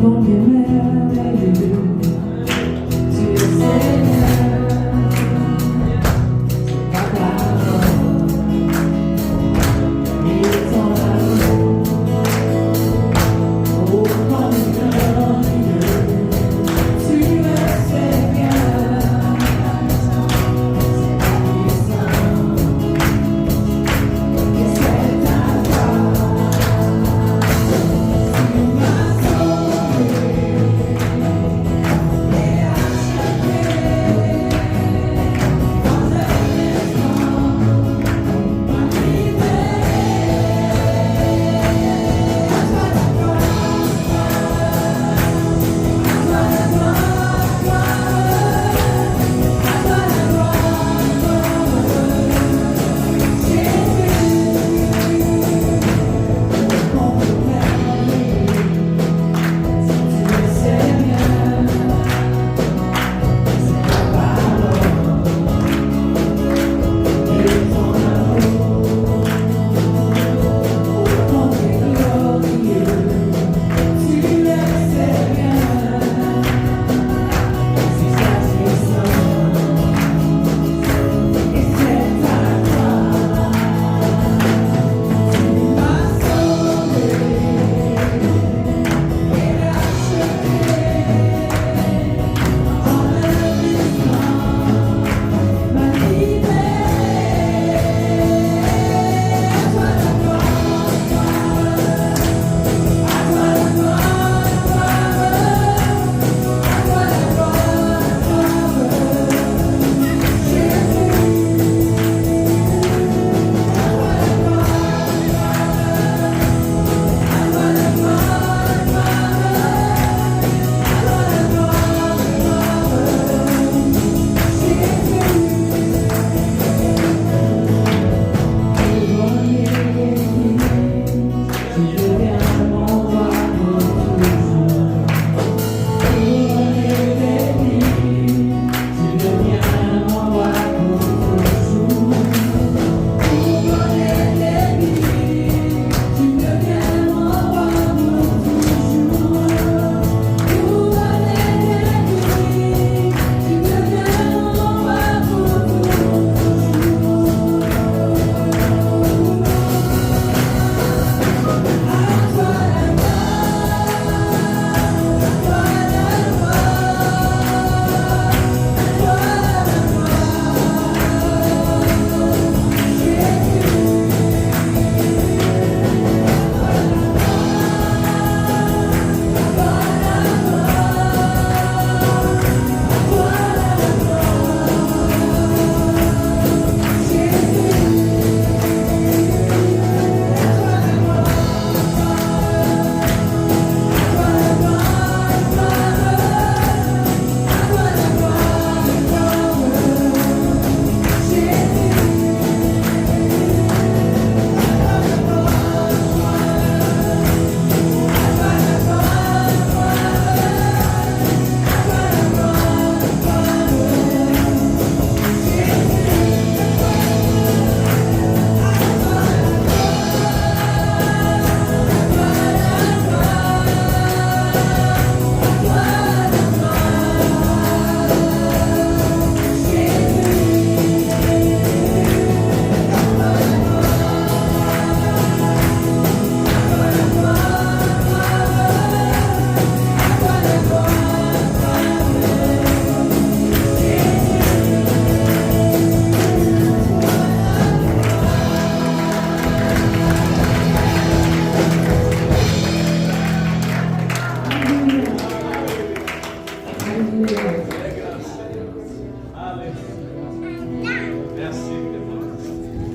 combien merveilleux tu es Seigneur. C'est ta parole et ton amour. Oh, combien glorieux tu es Seigneur. C'est ta puissance et c'est ta gloire. Tu m'as sauvé et acheté dans un instant ma libérée. À toi la gloire, à toi la gloire, à toi la gloire, Jésus. Mon merveilleux, tu es Seigneur. C'est ta parole et ton amour. Oh, combien glorieux tu es Seigneur. C'est ta puissance et c'est ta gloire. Tu m'as sauvé et acheté en un instant ma libérée. À toi la gloire, à toi la gloire, à toi la gloire, Jésus. À toi la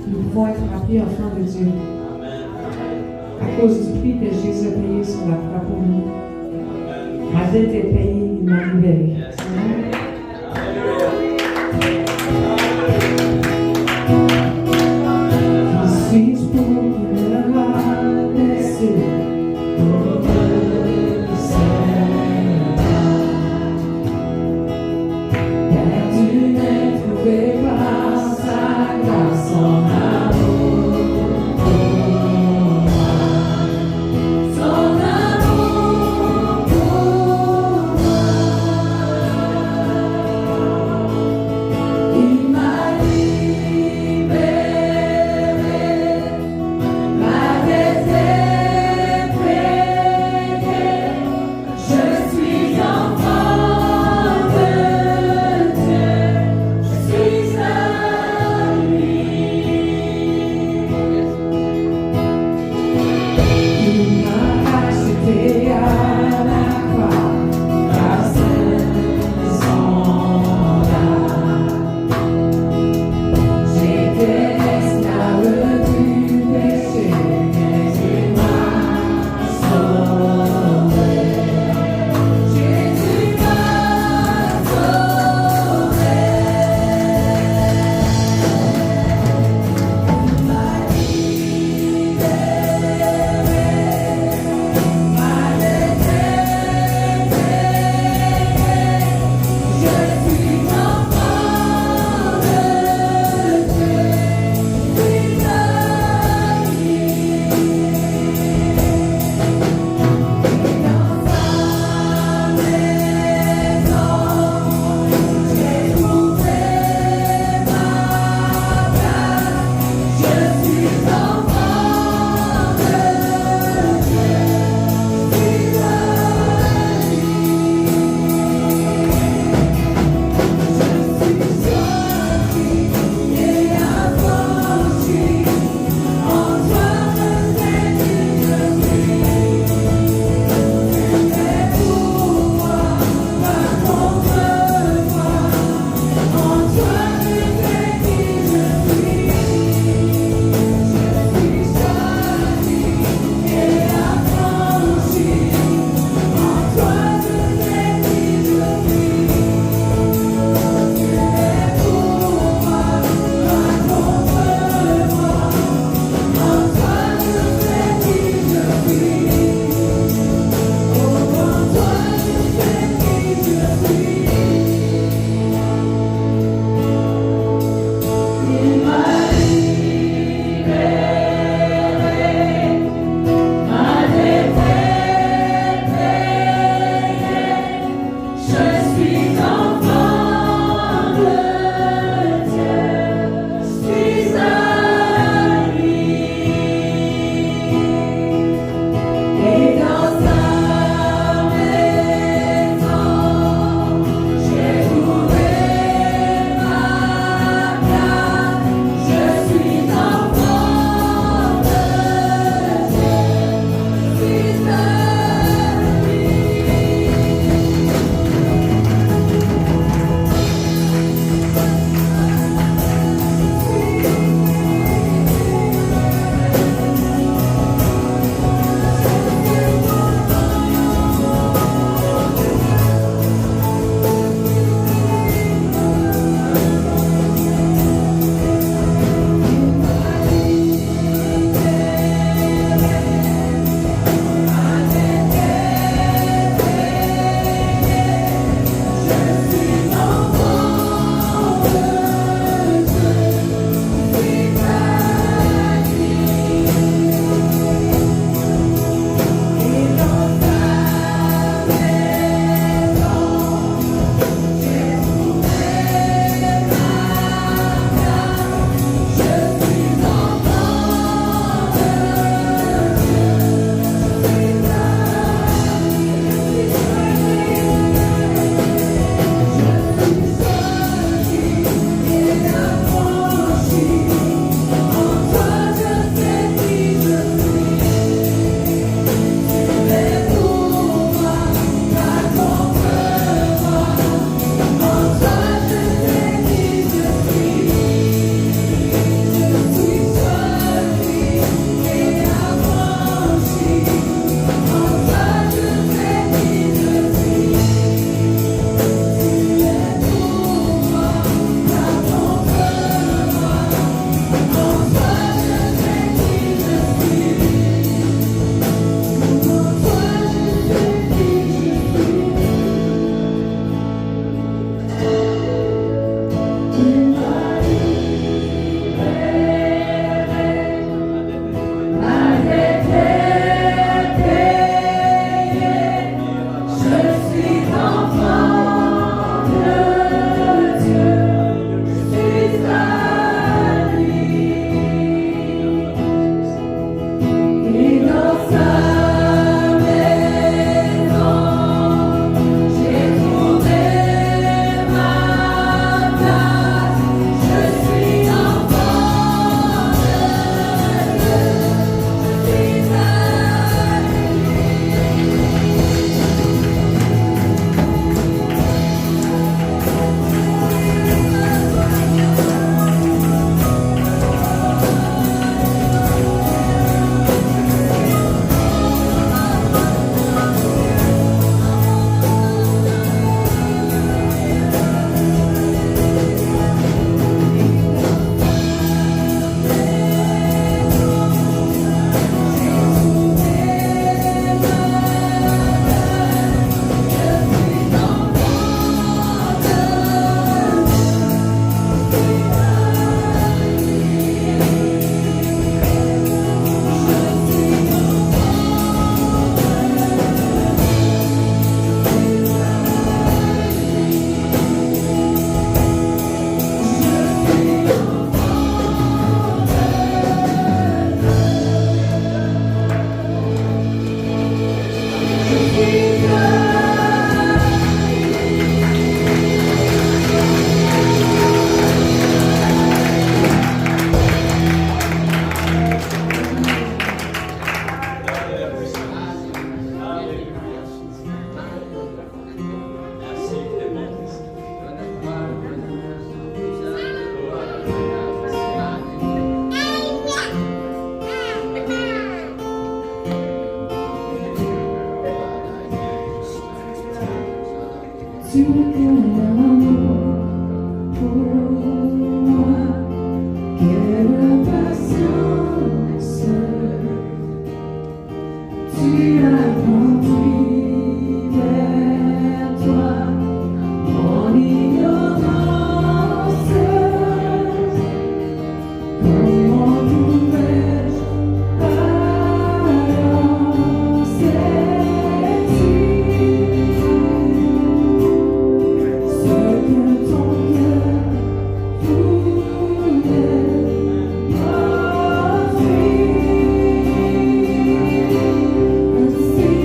Nous pouvons être appelés enfants de Dieu à cause du prix que Jésus a payé sur la croix pour nous. Ma dette est payée, il m'a libéré. Amen. Je suis pour le roi des cieux. Perdu mais trouvé par sa grâce, son amour. Son amour pour Tu es l'amour pour moi. Quelle patience tu as conduit vers toi, mon ignorance. Comment pouvais-je avancer ce que ton cœur voulait offrir? Ainsi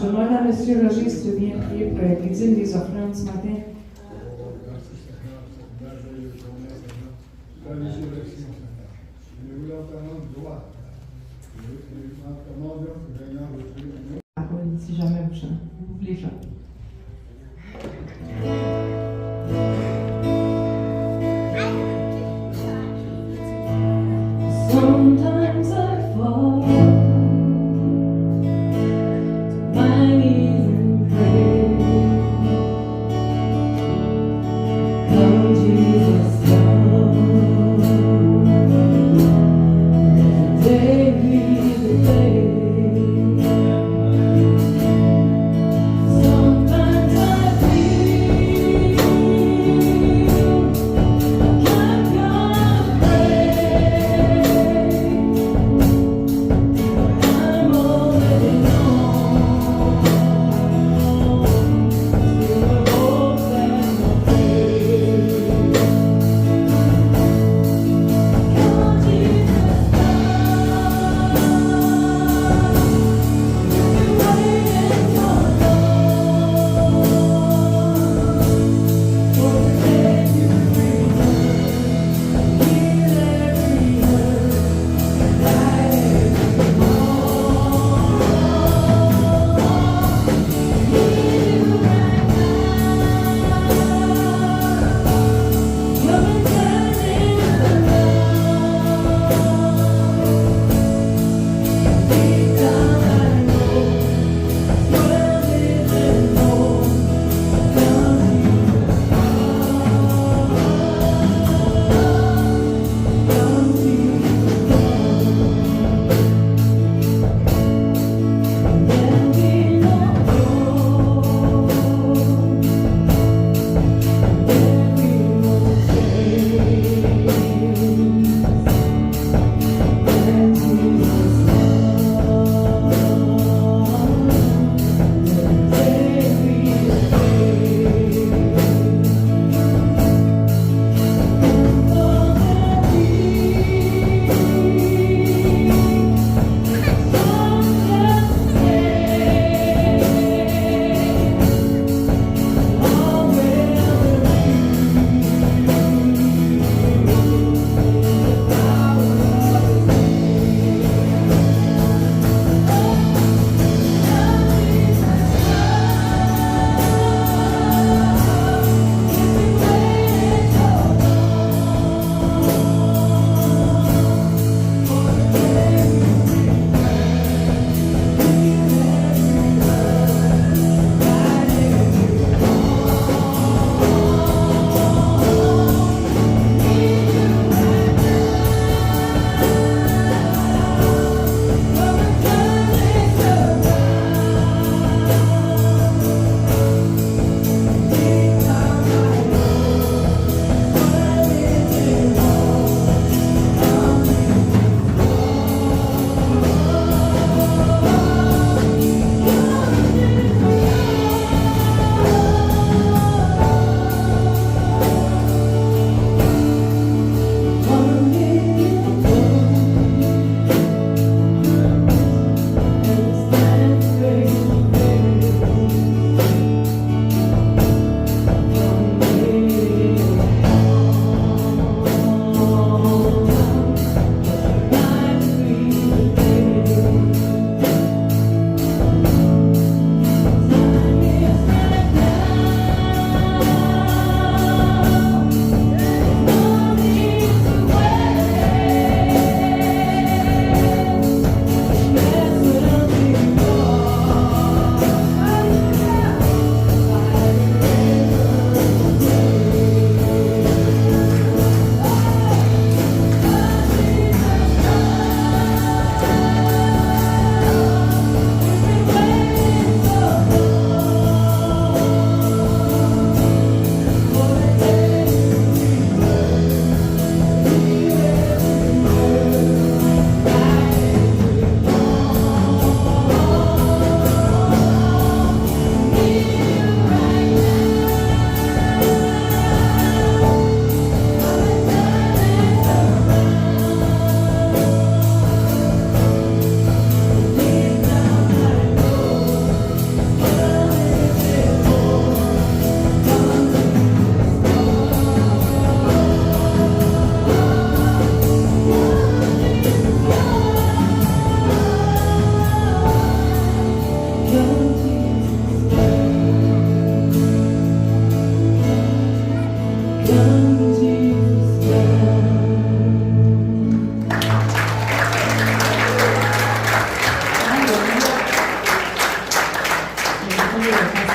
Je demande à M. Roger si tu veux bien prier pour les dîmes des offrandes ce matin. Si jamais vous voulez chanter. Sometimes I fall to my knees and pray. Come, Jesus, come. Today be the day. Sometimes I feel I can't come pray. I'm already gone.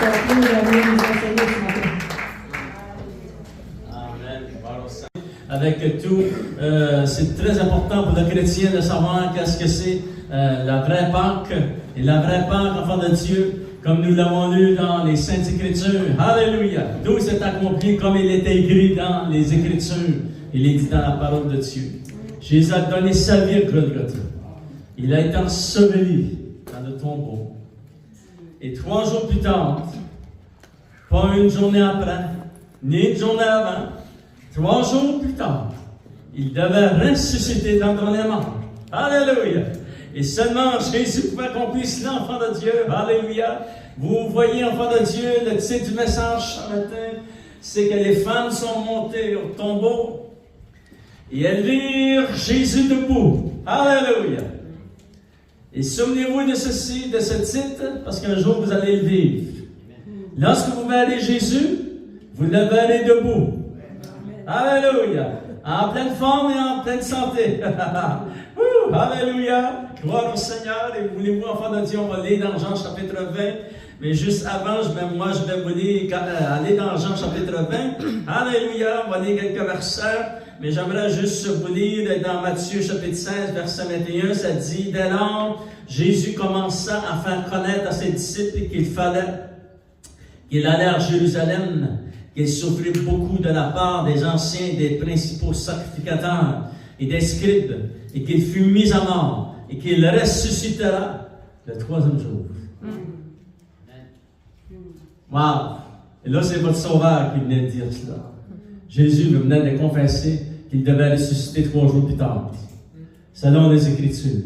encore plus venir nous enseigner ce matin. Avec tout, c'est très important pour le chrétien de savoir qu'est-ce que c'est la vraie Pâque. Et la vraie Pâque, enfant de Dieu, comme nous l'avons lu dans les Saintes Écritures. Alléluia! Tout s'est accompli comme il était écrit dans les Écritures. Il est dit dans la parole de Dieu. Jésus a donné sa vie à Golgotha. Il a été enseveli dans le tombeau. Et 3 jours plus tard, pas une journée après, ni une journée avant, 3 jours plus tard, il devait ressusciter d'entre les morts. Alléluia! Et seulement Jésus pouvait accomplir cela, enfant de Dieu. Alléluia! Vous voyez, enfant de Dieu, le titre du message ce matin, c'est que les femmes sont montées au tombeau et elles virent Jésus debout. Alléluia! Et souvenez-vous de ceci, de ce titre, parce qu'un jour vous allez le vivre. Lorsque vous verrez Jésus, vous le verrez debout. Alléluia! En pleine forme et en pleine santé. Alléluia! Gloire au Seigneur. Et voulez-vous, enfants de Dieu, on va lire dans Jean chapitre 20. Mais juste avant, je vais vous lire, aller dans Jean chapitre 20. Alléluia! On va lire quelques versets. Mais j'aimerais juste vous lire dans Matthieu chapitre 16, verset 21. Ça dit, dès lors, Jésus commença à faire connaître à ses disciples qu'il allait à Jérusalem, qu'il souffrit beaucoup de la part des anciens et des principaux sacrificateurs et des scribes, et qu'il fut mis à mort, et qu'il ressuscitera le 3e jour. Wow! Et là, c'est votre sauveur qui venait de dire cela. Jésus venait de confesser qu'il devait ressusciter 3 jours plus tard, selon les Écritures.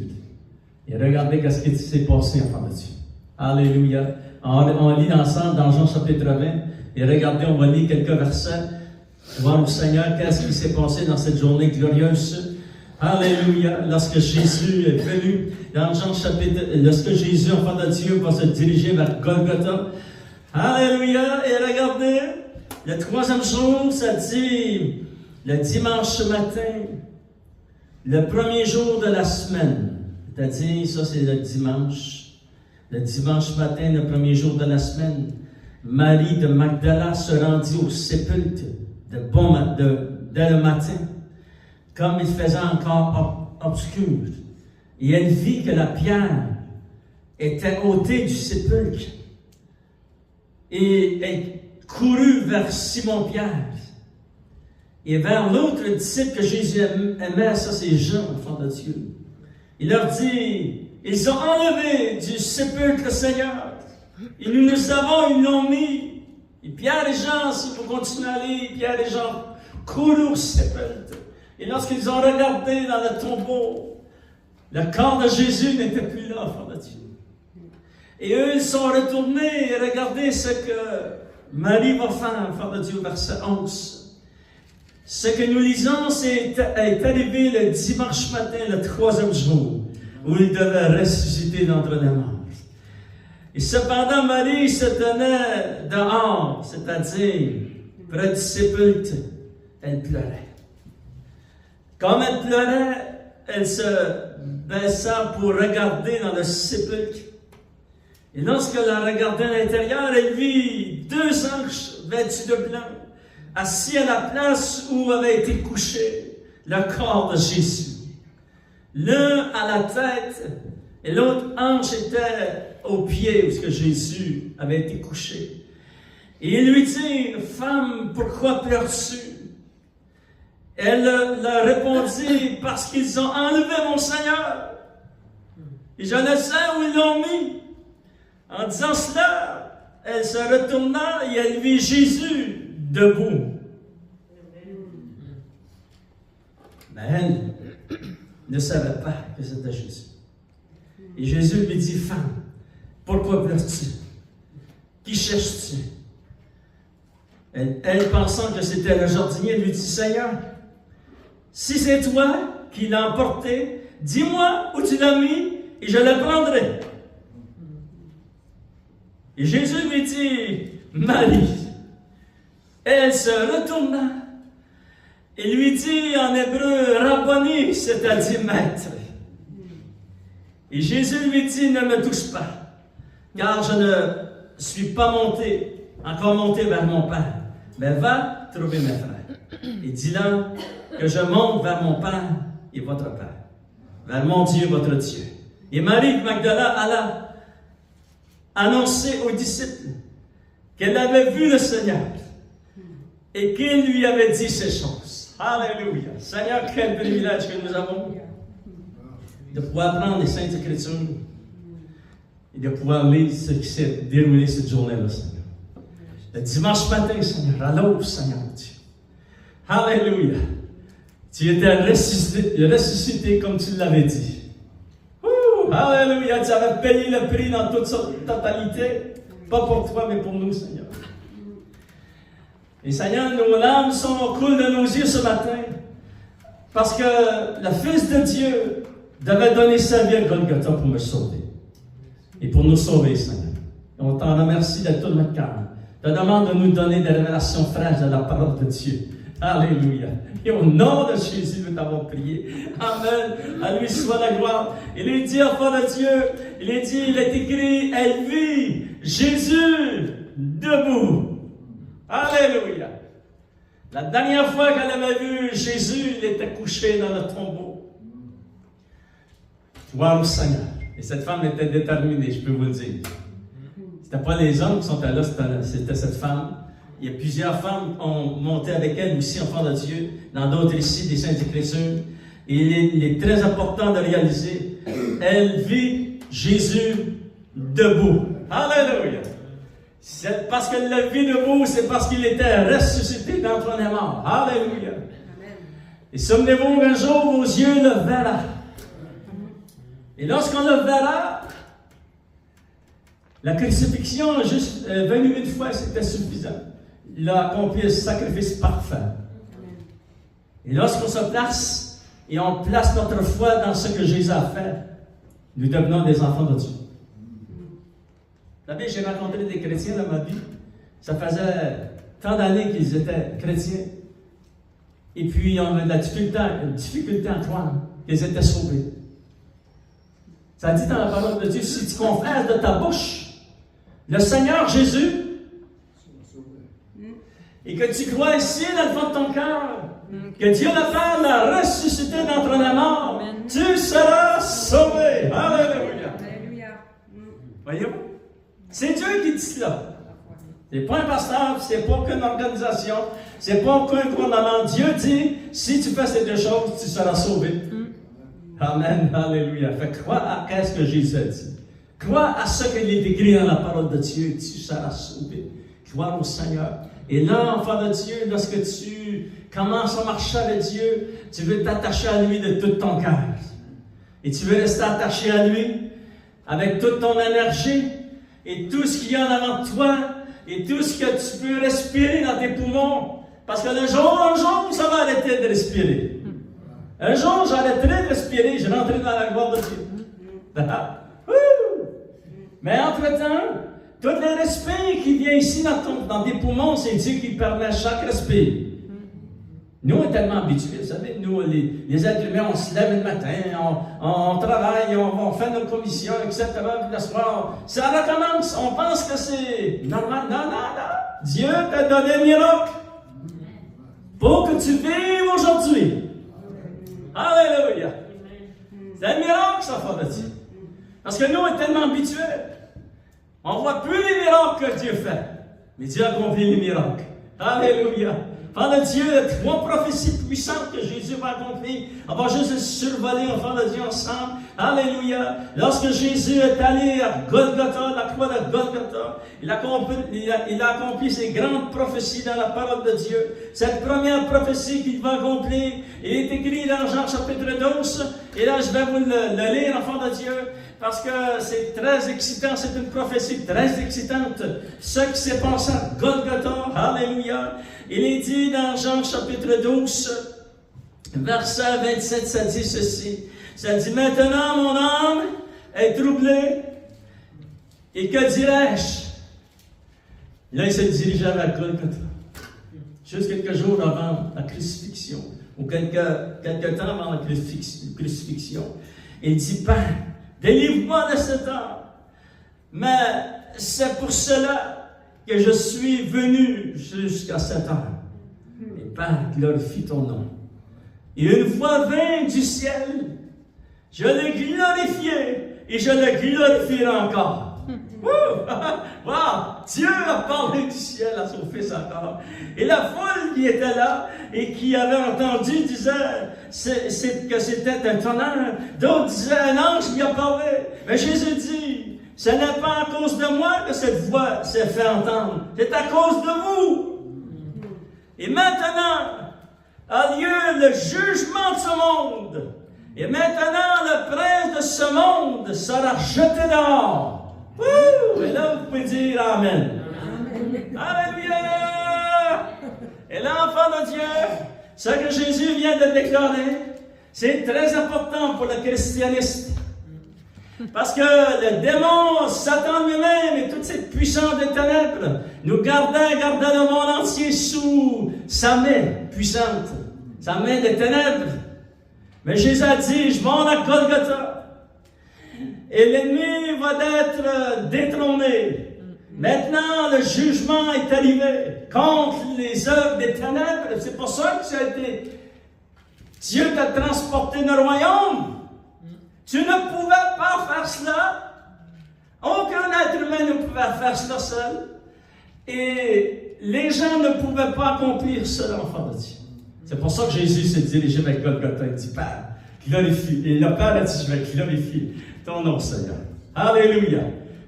Et regardez ce qui s'est passé, enfant de Dieu. Alléluia! On lit ensemble dans Jean chapitre 20. Et regardez, on va lire quelques versets. Voir au Seigneur, qu'est-ce qui s'est passé dans cette journée glorieuse. Alléluia. Lorsque Jésus est venu, dans Jean chapitre, lorsque Jésus, enfant de Dieu, va se diriger vers Golgotha. Alléluia. Et regardez, le 3e jour, ça dit, le dimanche matin, le 1er jour de la semaine. C'est-à-dire, ça c'est le dimanche. Le dimanche matin, le 1er jour de la semaine. Marie de Magdala se rendit au sépulcre dès le matin, comme il faisait encore obscur. Et elle vit que la pierre était ôtée du sépulcre. Et elle courut vers Simon-Pierre et vers l'autre disciple que Jésus aimait, ça c'est Jean, enfant de Dieu. Il leur dit, ils ont enlevé du sépulcre le Seigneur. Et nous le savons, ils l'ont mis. Et Pierre et Jean, si vous continuez à aller, Pierre et Jean coururent au sépulcre. Et lorsqu'ils ont regardé dans le tombeau, le corps de Jésus n'était plus là, enfant de Dieu. Et eux, ils sont retournés et regardez ce que Marie va faire, enfant de Dieu, verset 11. Ce que nous lisons, est arrivé le dimanche matin, le 3e jour, où il devait ressusciter d'entre les morts. Et cependant, Marie se tenait dehors, c'est-à-dire près du sépulcre. Elle pleurait. Comme elle pleurait, elle se baissa pour regarder dans le sépulcre. Et lorsqu'elle a regardé à l'intérieur, elle vit 2 anges vêtus de blanc, assis à la place où avait été couché le corps de Jésus. L'un à la tête et l'autre ange était aux pieds où Jésus avait été couché. Et il lui dit, « Femme, pourquoi pleures-tu? » Elle leur répondit, « Parce qu'ils ont enlevé mon Seigneur. Et je ne sais où ils l'ont mis. » En disant cela, elle se retourna et elle vit Jésus debout. Mais elle ne savait pas que c'était Jésus. Et Jésus lui dit, « Femme, pourquoi pleures-tu? Qui cherches-tu? » Elle, pensant que c'était le jardinier, lui dit, « Seigneur, si c'est toi qui l'as emporté, dis-moi où tu l'as mis et je le prendrai. » Et Jésus lui dit, « Marie. » Elle se retourna et lui dit en hébreu, « Rabboni », c'est-à-dire maître. Et Jésus lui dit, « Ne me touche pas, car je ne suis pas encore monté vers mon Père, mais va trouver mes frères. Et dis-leur que je monte vers mon Père et votre Père, vers mon Dieu, votre Dieu. Et Marie Magdala alla annoncer aux disciples qu'elle avait vu le Seigneur et qu'il lui avait dit ces choses. Alléluia! Seigneur, quel privilège que nous avons de pouvoir prendre les Saintes Écritures et de pouvoir lire ce qui s'est déroulé cette journée-là, Seigneur. Le dimanche matin, Seigneur, à l'aube, Seigneur Dieu. Alléluia! Tu étais ressuscité comme tu l'avais dit. Alléluia! Tu avais payé le prix dans toute sa totalité, pas pour toi, mais pour nous, Seigneur. Et Seigneur, nos larmes coulent de nos yeux ce matin, parce que le Fils de Dieu devait donner sa vie à Golgotha pour me sauver. Et pour nous sauver, Seigneur. Et on t'en remercie de tout notre cœur. Je te demande de nous donner des révélations fraîches de la parole de Dieu. Alléluia. Et au nom de Jésus, nous t'avons prié. Amen. À lui soit la gloire. Il est dit, enfant de Dieu, il est écrit, elle vit Jésus debout. Alléluia. La dernière fois qu'elle avait vu Jésus, il était couché dans le tombeau. Gloire au Seigneur. Et cette femme était déterminée, je peux vous le dire. Ce n'était pas les hommes qui sont là, c'était cette femme. Il y a plusieurs femmes qui ont monté avec elle aussi, enfants de Dieu, dans d'autres récits des Saintes Écritures. Et il est très important de réaliser, elle vit Jésus debout. Alléluia! C'est parce qu'elle l'a vu debout, c'est parce qu'il était ressuscité d'entre les morts. Alléluia! Et souvenez-vous qu'un jour, vos yeux le verront. Et lorsqu'on le verra, la crucifixion, juste venue une fois, c'était suffisant. Il a accompli le sacrifice parfait. Et lorsqu'on se place et on place notre foi dans ce que Jésus a fait, nous devenons des enfants de Dieu. Vous savez, j'ai rencontré des chrétiens dans ma vie. Ça faisait tant d'années qu'ils étaient chrétiens. Et puis, on avait de la difficulté à croire qu'ils étaient sauvés. Ça dit dans la parole de Dieu, si tu confesses de ta bouche le Seigneur Jésus, et que tu crois ici dans le fond de ton cœur, que Dieu le Père l'a ressuscité d'entre les morts, tu seras sauvé. Alléluia. Voyez-vous? C'est Dieu qui dit cela. C'est pas un pasteur, c'est pas qu'une organisation, c'est pas qu'un gouvernement. Dieu dit, si tu fais ces deux choses, tu seras sauvé. Amen, alléluia. Fait crois à ce que Jésus a dit. Crois à ce qu'il est écrit dans la parole de Dieu, tu seras sauvé. Crois au Seigneur. Et là, enfant de Dieu, lorsque tu commences à marcher avec Dieu, tu veux t'attacher à lui de tout ton cœur. Et tu veux rester attaché à lui avec toute ton énergie et tout ce qu'il y a en avant de toi et tout ce que tu peux respirer dans tes poumons. Parce que un jour, ça va arrêter de respirer. Un jour, j'arrêterai de respirer, je rentrerai dans la gloire de Dieu. Mais entre-temps, tous les respires qui viennent ici dans tes poumons, c'est Dieu qui permet chaque respire. Nous, on est tellement habitués, vous savez, nous, les êtres humains, on se lève le matin, on travaille, on fait nos commissions, etc. Puis le soir, ça recommence, on pense que c'est normal. Non. Dieu t'a donné un miracle pour que tu vives aujourd'hui. Alléluia! C'est un miracle, ça, enfant de Dieu. Parce que nous, on est tellement habitués. On ne voit plus les miracles que Dieu fait. Mais Dieu a accompli les miracles. Alléluia! Enfant de Dieu, les 3 prophéties puissantes que Jésus va accomplir, on va juste les survoler, enfant de Dieu, ensemble. Alléluia! Lorsque Jésus est allé à Golgotha, la croix de Golgotha, il a accompli ces grandes prophéties dans la parole de Dieu. Cette première prophétie qu'il va accomplir, il est écrit dans Jean chapitre 12, et là je vais vous le lire, enfant de Dieu, parce que c'est très excitant, c'est une prophétie très excitante. Ce qui s'est passé à Golgotha, alléluia. Il est dit dans Jean chapitre 12, verset 27, ça dit ceci. Ça dit, maintenant mon âme est troublée, et que dirais-je? Là, il s'est dirigé vers Golgotha. Juste quelques jours avant la crucifixion, ou quelques temps avant la crucifixion. Il dit, Père, délivre-moi de cet homme. Mais c'est pour cela que je suis venu jusqu'à cette heure. Et Père, glorifie ton nom. Et une voix vint du ciel, je l'ai glorifié et je le glorifierai encore. Wow! Dieu a parlé du ciel à son Fils encore. Et la foule qui était là et qui avait entendu disait que c'était un tonnerre. D'autres disaient un ange qui a parlé. Mais Jésus dit, ce n'est pas à cause de moi que cette voix s'est fait entendre. C'est à cause de vous. Et maintenant a lieu le jugement de ce monde. Et maintenant, le prince de ce monde sera jeté dehors. Wouh! Et là, vous pouvez dire Amen. Alléluia! Et là, enfant de Dieu, ce que Jésus vient de déclarer, c'est très important pour le christianisme. Parce que le démon, Satan lui-même et toute cette puissance des ténèbres nous gardait le monde entier sous sa main puissante, sa main des ténèbres. Mais Jésus a dit, je monte à Golgotha. Et l'ennemi va être détrôné. Maintenant, le jugement est arrivé contre les œuvres des ténèbres. C'est pour ça que tu as été... Dieu t'a transporté dans le royaume. Tu ne pouvais pas faire cela. Aucun être humain ne pouvait faire cela seul. Et les gens ne pouvaient pas accomplir cela, enfant de Dieu. C'est pour ça que Jésus s'est dirigé vers Golgotha. Il dit, Père, glorifie. Et le Père a dit, je vais glorifier ton nom, Seigneur. Alléluia.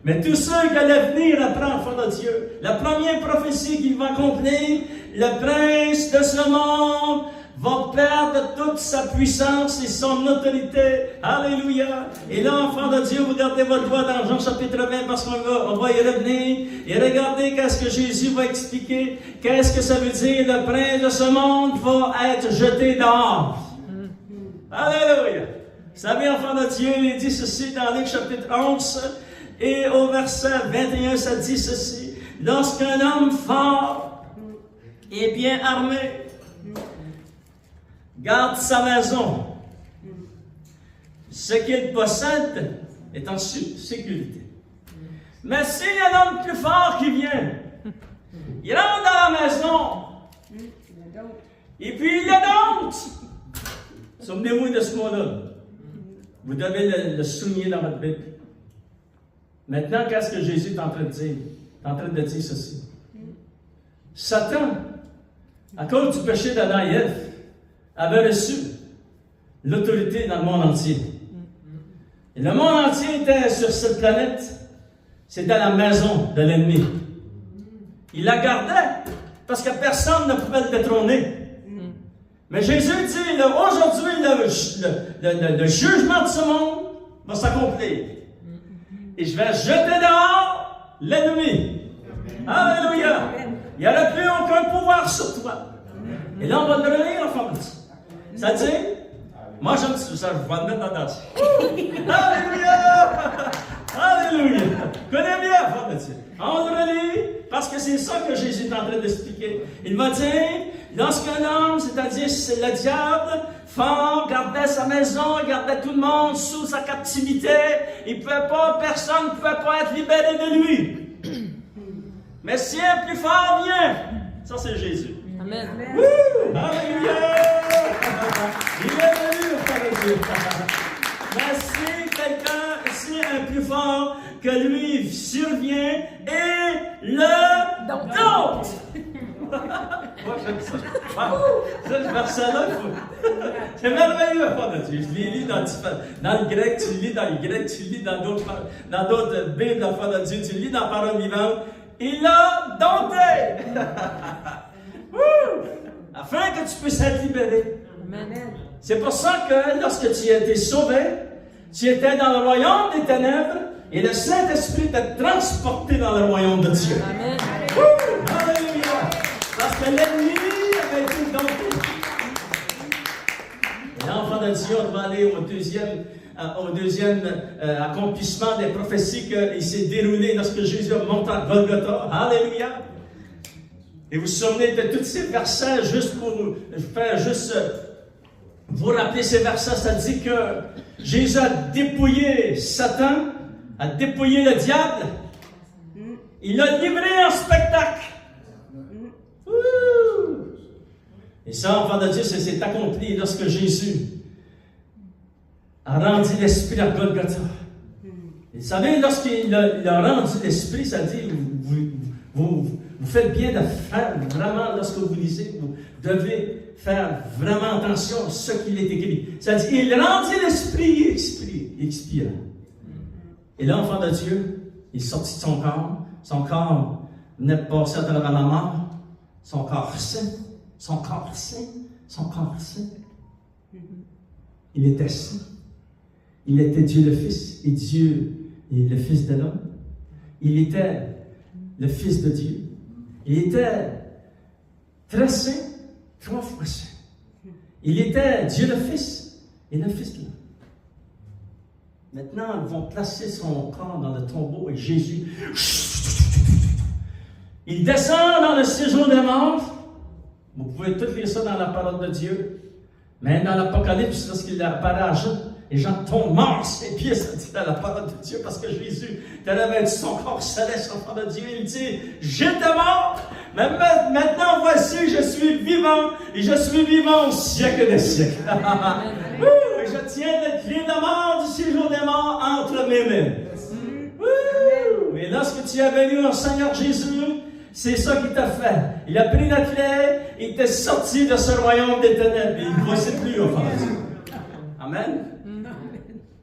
Mais tous ceux qui allaient venir après, enfant de Dieu, la première prophétie qu'il va accomplir, le prince de ce monde va perdre toute sa puissance et son autorité. Alléluia. Et là, enfant de Dieu, vous gardez votre voix dans Jean chapitre 20 parce qu'on va y revenir. Et regardez qu'est-ce que Jésus va expliquer. Qu'est-ce que ça veut dire? Le prince de ce monde va être jeté dehors. Alléluia. Vous savez, enfant de Dieu, il dit ceci dans Luc chapitre 11 et au verset 21, ça dit ceci. Lorsqu'un homme fort et bien armé garde sa maison, ce qu'il possède est en sécurité. Mais s'il y a un homme plus fort qui vient, il rentre dans la maison, et puis il y a d'autres. Souvenez-vous de ce mot-là. Vous devez le souligner dans votre Bible. Maintenant, qu'est-ce que Jésus est en train de dire? Il est en train de dire ceci. Satan, à cause du péché d'Adam et Ève, avait reçu l'autorité dans le monde entier. Et le monde entier était sur cette planète. C'était la maison de l'ennemi. Il la gardait parce que personne ne pouvait le détrôner. Mais Jésus dit, aujourd'hui, le jugement de ce monde va s'accomplir. Et je vais jeter dehors l'ennemi. Alléluia. Il n'y aura plus aucun pouvoir sur toi. Et là, on va le relire, enfant. Ça dit, moi j'aime ça, je vais le mettre en danse. Alléluia! Alléluia! Connais bien, enfant de Dieu. On le relit, parce que c'est ça que Jésus est en train d'expliquer. Il va dire, lorsqu'un homme, c'est-à-dire c'est le diable, fort, gardait sa maison, gardait tout le monde sous sa captivité, personne ne pouvait pas être libéré de lui. Mais si un plus fort vient, ça c'est Jésus. Amen. Wouh! Alléluia! Il est venu, frère de Dieu. Mais si un plus fort que lui survient et le dompte. Moi, j'aime ça. Wow. Ce verset-là, c'est merveilleux, frère de Dieu. Je l'ai lu dans le grec, tu le lis dans le grec, tu le lis dans d'autres Bibles, frère de Dieu, tu le lis dans la parole vivante. Il l'a dompté. Afin que tu puisses être libéré. Amen. C'est pour ça que lorsque tu as été sauvé, tu étais dans le royaume des ténèbres et le Saint-Esprit t'a transporté dans le royaume de Dieu. Amen. Alléluia! Parce que l'ennemi avait été dompté. Et l'enfant de Dieu, on va aller au deuxième accomplissement des prophéties qui s'est déroulé lorsque Jésus monte à Golgotha. Alléluia! Et vous vous souvenez de tous ces versets, juste pour faire vous rappeler ces versets, ça dit que Jésus a dépouillé Satan, a dépouillé le diable, Il l'a livré en spectacle. Ouh! Et ça, enfant de Dieu, c'est accompli lorsque Jésus a rendu l'Esprit à Golgotha. Et vous savez, lorsqu'il a rendu l'Esprit, ça dit, vous faites bien de faire vraiment, lorsque vous lisez, vous devez faire vraiment attention à ce qu'il est écrit. Ça dit, il rendit l'Esprit et expira. Et là, enfant de Dieu, il est sorti de son corps. Son corps venait de passer à travers la mort. Son corps saint. Son corps saint. Son corps saint. Il était saint. Il était Dieu le Fils. Et Dieu est le Fils de l'homme. Il était le Fils de Dieu. Il était très saint, 3 fois saint. Il était Dieu le Fils et le Fils de l'homme. Maintenant, ils vont placer son corps dans le tombeau et Jésus, il descend dans le séjour des morts. Vous pouvez tout lire ça dans la parole de Dieu. Mais dans l'Apocalypse, lorsqu'il apparaît à Jean, les gens tombent morts ses pieds, ça dit dans la parole de Dieu, parce que Jésus revêtu son corps céleste, enfant de Dieu. Il dit, j'étais mort, mais maintenant voici, je suis vivant, et je suis vivant au siècle des siècles. Et je tiens le cri de la mort du séjour des morts entre mes mains. Et lorsque tu es venu au Seigneur Jésus, c'est ça qu'il t'a fait. Il a pris la clé, il t'est sorti de ce royaume des ténèbres, et il ne voici plus, enfant de Dieu. Amen.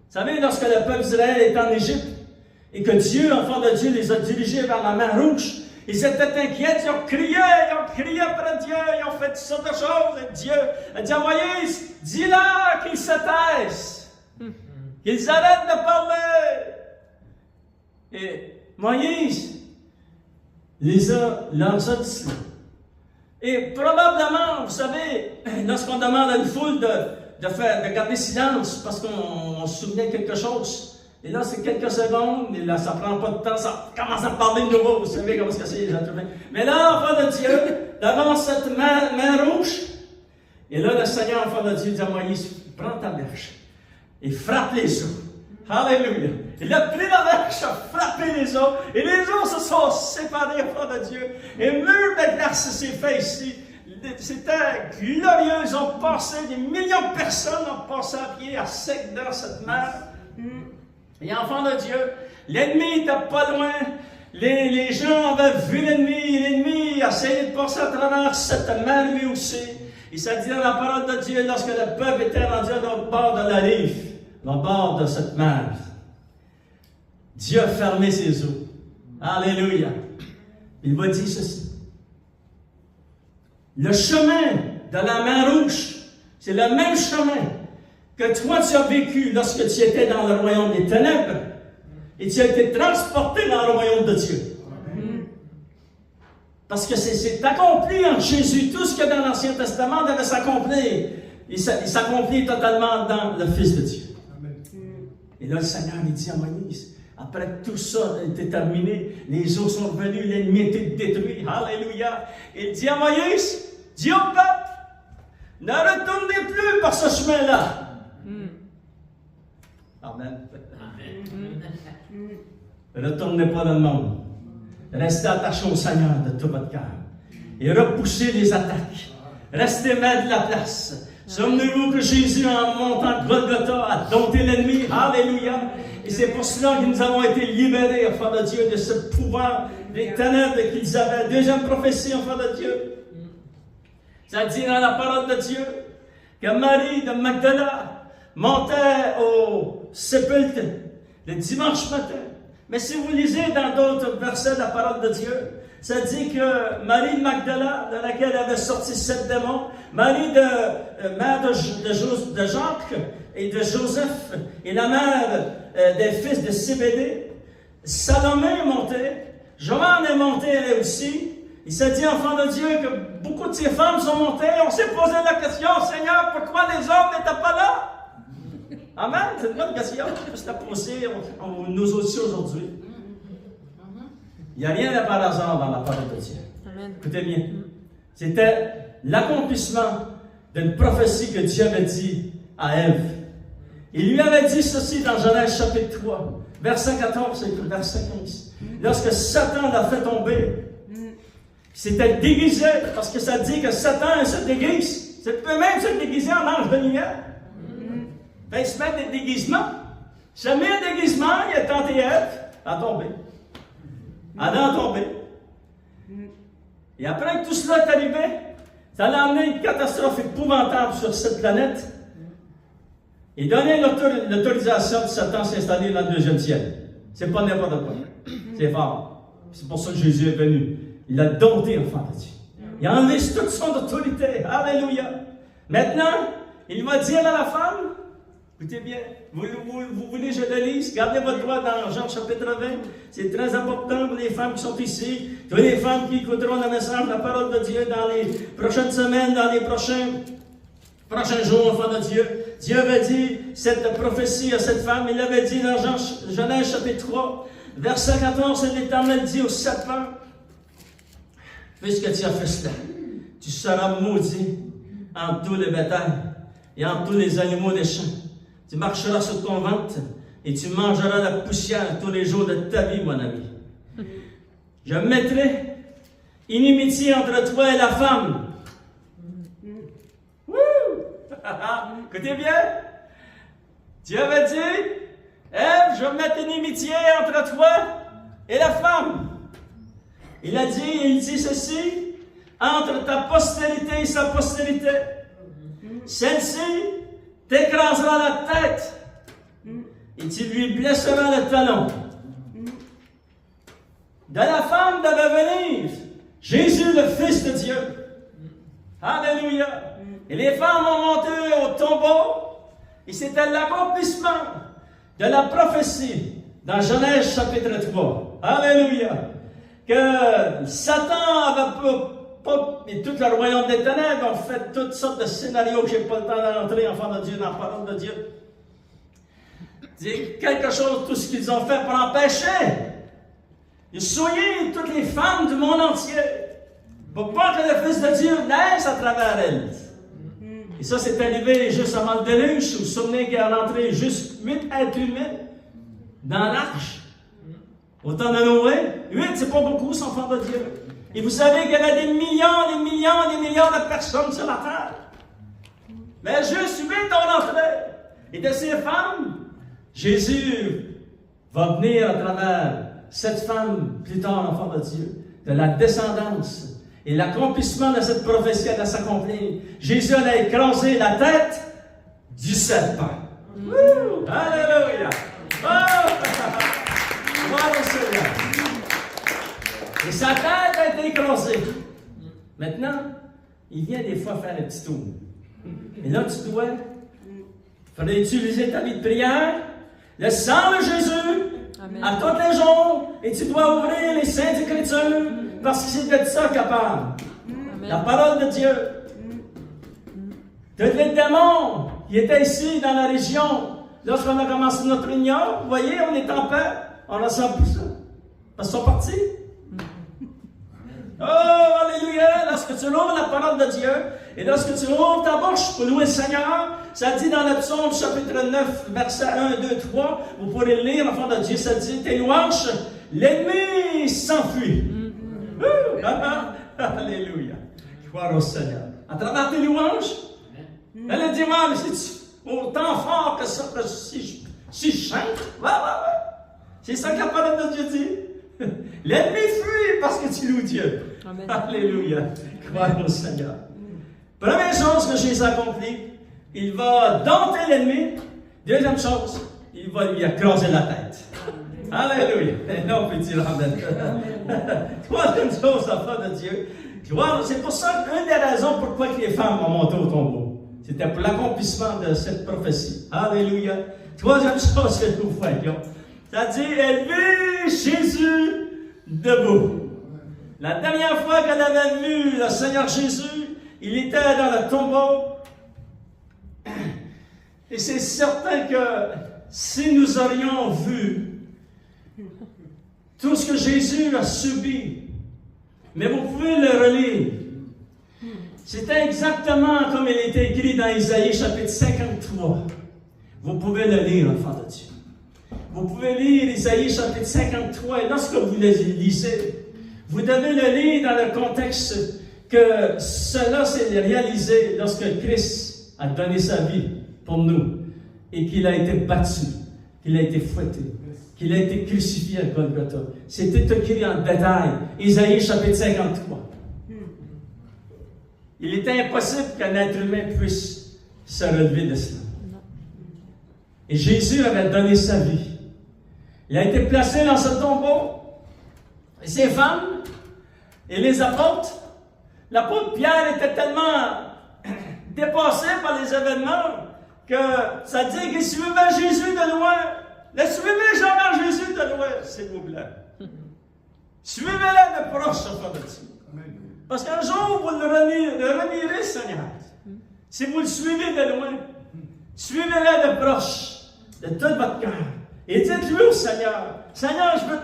Vous savez, lorsque le peuple d'Israël est en Égypte, et que Dieu, enfant de Dieu, les a dirigés vers la mer Rouge, ils étaient inquiets, ils ont crié après Dieu, ils ont fait toutes sortes de choses, et Dieu a dit à Moïse, dis-leur qu'ils se taisent, qu'ils arrêtent de parler. Et Moïse leur a dit cela. Et probablement, vous savez, lorsqu'on demande à une foule de garder silence parce qu'on se souvenait quelque chose. Et là, c'est quelques secondes, mais là, ça ne prend pas de temps, ça commence à parler de nouveau. Vous savez comment c'est les gens. Mais là, enfant de Dieu, devant cette main rouge, et là, le Seigneur, enfant de Dieu, dit à Moïse, prends ta bêche et frappe les eaux. Alléluia. Il a pris la bêche, a frappé les eaux, et les eaux se sont séparées, enfant de Dieu. Et le mur de glace s'est fait ici. C'était glorieux, ils ont passé, des millions de personnes ont passé à pied, à sec dans cette mer. Et enfant de Dieu, l'ennemi n'était pas loin, les gens avaient vu l'ennemi essayait de passer à travers cette mer lui aussi. Et ça dit dans la parole de Dieu, lorsque le peuple était rendu à l'autre bord de la rive, à l'autre bord de cette mer, Dieu a fermé ses eaux. Alléluia. Il m'a dit ceci. Le chemin de la mer Rouge, c'est le même chemin que toi tu as vécu lorsque tu étais dans le royaume des ténèbres et tu as été transporté dans le royaume de Dieu. Parce que c'est accompli en Jésus. Tout ce que dans l'Ancien Testament devait s'accomplir, il s'accomplit totalement dans le Fils de Dieu. Et là, le Seigneur il dit à Moïse, après que tout ça était terminé, les eaux sont revenues, l'ennemi était détruit. Alléluia. Il dit à Moïse, dis au peuple, ne retournez plus par ce chemin-là. Amen. Retournez pas dans le monde. Restez attachés au Seigneur de tout votre cœur. Et repoussez les attaques. Restez maître de la place. Souvenez-vous que Jésus, en montant de Golgotha, a dompté l'ennemi. Alléluia. Et c'est pour cela que nous avons été libérés, enfants de Dieu, de ce pouvoir des ténèbres qu'ils avaient. Deuxième prophétie, enfants de Dieu. Ça dit dans la parole de Dieu que Marie de Magdala montait au sépulcre le dimanche matin. Mais si vous lisez dans d'autres versets de la parole de Dieu, ça dit que Marie de Magdala, de laquelle avait sorti 7 démons, Marie mère de Jacques et de Joseph, et la mère des fils de Zébédée, Salomé est montée, Joanne est montée elle aussi. Il s'est dit, enfant de Dieu, que beaucoup de ces femmes sont montées. On s'est posé la question, Seigneur, pourquoi les hommes n'étaient pas là? Amen, c'est une bonne question. On peut se la poser, nous aussi aujourd'hui. Il n'y a rien de par hasard dans la parole de Dieu. Amen. Écoutez bien. C'était l'accomplissement d'une prophétie que Dieu avait dit à Ève. Il lui avait dit ceci dans Genèse chapitre 3, verset 14 et verset 15. lorsque Satan l'a fait tomber. C'était déguisé, parce que ça dit que Satan se déguise. Ça peut même se déguiser en ange de lumière. Ben, il se met des déguisements. Il se met un déguisement, il a tenté Ève, elle a tombé. Adam a tombé. Et après que tout cela est arrivé, ça a amené une catastrophe épouvantable sur cette planète. Et donné l'autorisation de Satan s'installer dans le deuxième ciel. C'est pas n'importe quoi. C'est fort. C'est pour ça que Jésus est venu. Il a dompté l'enfant de Dieu. Il a enlevé toute son autorité. Alléluia. Maintenant, il va dire à la femme, écoutez bien, vous voulez que je le lise? Gardez votre droit dans Jean chapitre 20. C'est très important pour les femmes qui sont ici. Toutes les femmes qui écouteront le message, la parole de Dieu dans les prochaines semaines, dans les prochains jours, enfants de Dieu. Dieu avait dit cette prophétie à cette femme. Il avait dit dans Genèse chapitre 3, verset 14, l'Éternel dit aux serpents, puisque tu as fait cela, tu seras maudit en tous les bétails et en tous les animaux des champs. Tu marcheras sur ton ventre et tu mangeras la poussière tous les jours de ta vie, mon ami. Je mettrai inimitié entre toi et la femme. Écoutez bien, Dieu avait dit, Ève, je vais mettre inimitié entre toi et la femme. Il dit ceci, entre ta postérité et sa postérité. Celle-ci t'écrasera la tête et tu lui blesseras le talon. De la femme devait venir Jésus, le Fils de Dieu. Alléluia. Et les femmes ont monté au tombeau et c'était l'accomplissement de la prophétie dans Genèse chapitre 3. Alléluia. Que Satan et tout le royaume des ténèbres ont fait toutes sortes de scénarios que je n'ai pas le temps d'entrer, enfant de Dieu, dans la parole de Dieu. C'est quelque chose, tout ce qu'ils ont fait pour empêcher. Ils souillent toutes les femmes du monde entier pour pas que le Fils de Dieu naisse à travers elles. Et ça, c'est arrivé juste avant le déluge. Vous vous souvenez qu'il y a rentré juste 8 êtres humains dans l'arche. Au temps de Noé, 8, c'est pas beaucoup, son enfant de Dieu. Et vous savez qu'il y avait des millions, des millions, des millions de personnes sur la terre. Mais juste 8 ont rentré. Et de ces femmes, Jésus va venir à travers cette femme, plus tard, enfant de Dieu, de la descendance. Et l'accomplissement de cette prophétie allait s'accomplir. Jésus allait écraser la tête du serpent. Alléluia! Oh! Gloire au Seigneur! Et sa tête a été écrasée. Maintenant, il vient des fois faire un petit tour. Et là, tu dois utiliser ta vie de prière, le sang de Jésus, Amen, à tous les jours, et tu dois ouvrir les Saintes Écritures, parce que c'est de ça qu'elle parle. Amen. La parole de Dieu. Tous les démons qui étaient ici dans la région, lorsqu'on a commencé notre union, vous voyez, on est en paix, on ressent plus ça. Parce qu'ils sont partis. Oh, alléluia! Lorsque tu ouvres la parole de Dieu, et lorsque tu ouvres ta bouche pour louer le Seigneur, ça dit dans le psaume chapitre 9, versets 1, 2, 3, vous pourrez le lire, enfant de Dieu, ça dit, tes louanges, l'ennemi s'enfuit. Alléluia! Gloire au Seigneur. À travers tes louanges, elle a dit, mais c'est autant fort que ça, que si je chante. C'est ça que la parole de Dieu dit. L'ennemi fuit parce que tu loues Dieu. Amen. Alléluia. Gloire au Seigneur. Première chose que Jésus a accompli, il va dompter l'ennemi. Deuxième chose, il va lui écraser la tête. Alléluia. Et là, on peut dire Amen. Troisième chose, enfant de Dieu. Gloire, c'est pour ça qu'une des raisons pourquoi les femmes ont monté au tombeau. C'était pour l'accomplissement de cette prophétie. Alléluia. Troisième chose que nous voyons. C'est-à-dire, elle vit Jésus debout. La dernière fois qu'elle avait vu le Seigneur Jésus, il était dans le tombeau. Et c'est certain que si nous aurions vu tout ce que Jésus a subi, mais vous pouvez le relire. C'était exactement comme il était écrit dans Isaïe chapitre 53. Vous pouvez le lire, enfant de Dieu. Vous pouvez lire Isaïe chapitre 53, et lorsque vous le lisez, vous devez le lire dans le contexte que cela s'est réalisé lorsque Christ a donné sa vie pour nous et qu'il a été battu, qu'il a été fouetté, qu'il a été crucifié à Golgotha. C'était écrit en détail, Isaïe chapitre 53. Il était impossible qu'un être humain puisse se relever de cela. Et Jésus avait donné sa vie. Il a été placé dans ce tombeau. Et ses femmes et les apôtres, l'apôtre Pierre était tellement dépassé par les événements que ça dit qu'il suivait Jésus de loin. Ne suivez jamais Jésus de loin, s'il vous plaît. Suivez-le de proche, enfant de Dieu. Parce qu'un jour, vous le renierez, Seigneur. Si vous le suivez de loin, suivez-le de proche, de tout votre cœur. Et dites-lui au Seigneur, Seigneur, je veux